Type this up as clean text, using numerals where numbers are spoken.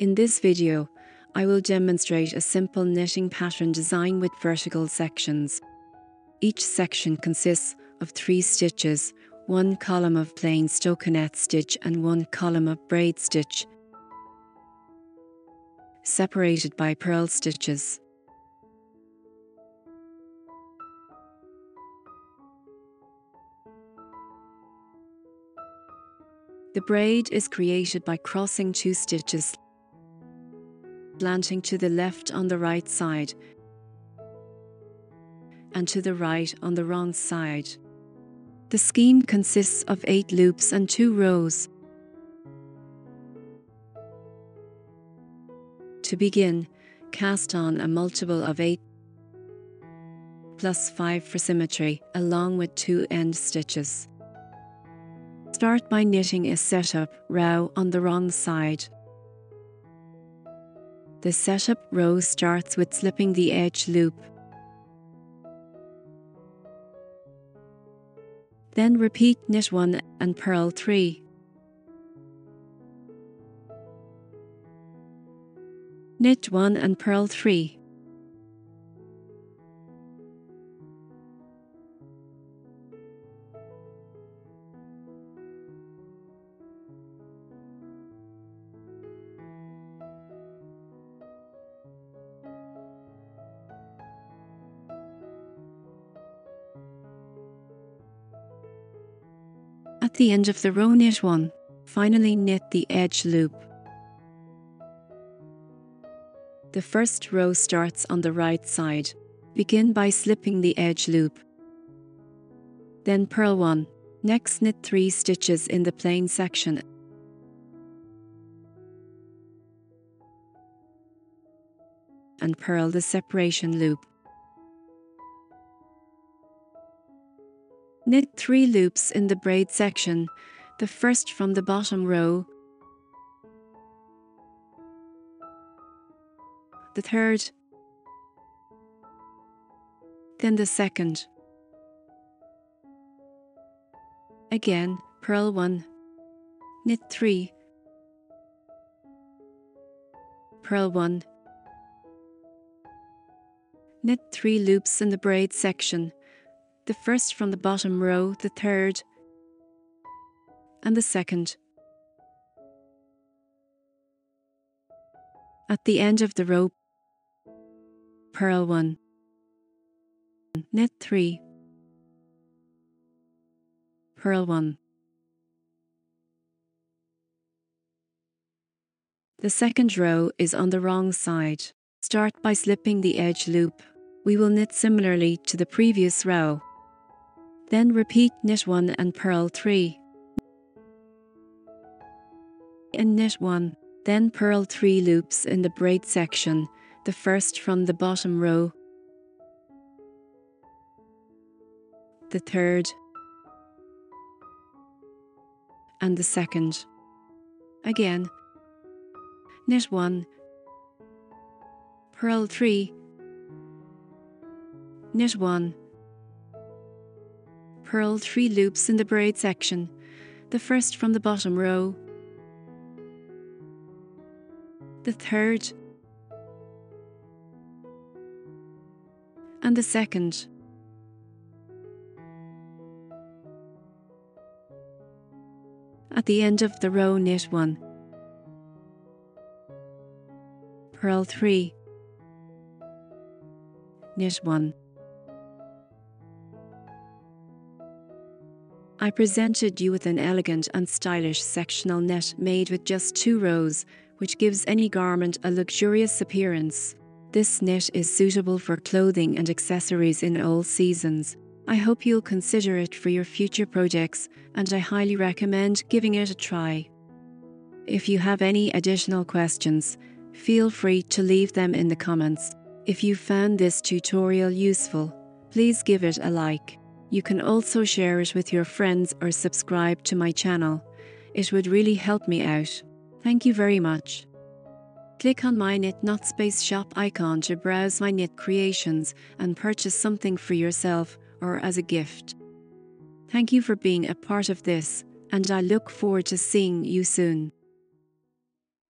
In this video, I will demonstrate a simple knitting pattern design with vertical sections. Each section consists of 3 stitches, 1 column of plain stockinette stitch and 1 column of braid stitch, separated by purl stitches. The braid is created by crossing 2 stitches, slanting to the left on the right side and to the right on the wrong side. The scheme consists of 8 loops and 2 rows. To begin, cast on a multiple of 8 plus 5 for symmetry, along with 2 end stitches. Start by knitting a setup row on the wrong side. The setup row starts with slipping the edge loop. Then repeat knit 1 and purl 3. Knit 1 and purl 3. At the end of the row, knit 1. Finally, knit the edge loop. The first row starts on the right side. Begin by slipping the edge loop. Then purl 1. Next, knit 3 stitches in the plain section and purl the separation loop. Knit 3 loops in the braid section, the first from the bottom row, the third, then the second. Again, purl 1, knit 3, purl 1, knit 3 loops in the braid section, the first from the bottom row, the third, and the second. At the end of the row, purl 1, knit 3, purl 1. The second row is on the wrong side. Start by slipping the edge loop. We will knit similarly to the previous row. Then repeat knit 1 and purl 3. And knit 1. Then purl 3 loops in the braid section, the first from the bottom row, the third, and the second. Again, knit 1, purl 3, knit 1, purl 3 loops in the braid section, the first from the bottom row, the third, and the second. At the end of the row, knit 1, purl 3, knit 1. I presented you with an elegant and stylish sectional net made with just 2 rows, which gives any garment a luxurious appearance. This knit is suitable for clothing and accessories in all seasons. I hope you'll consider it for your future projects, and I highly recommend giving it a try. If you have any additional questions, feel free to leave them in the comments. If you found this tutorial useful, please give it a like. You can also share it with your friends or subscribe to my channel. It would really help me out. Thank you very much. Click on my Knit Not Space shop icon to browse my knit creations and purchase something for yourself or as a gift. Thank you for being a part of this, and I look forward to seeing you soon.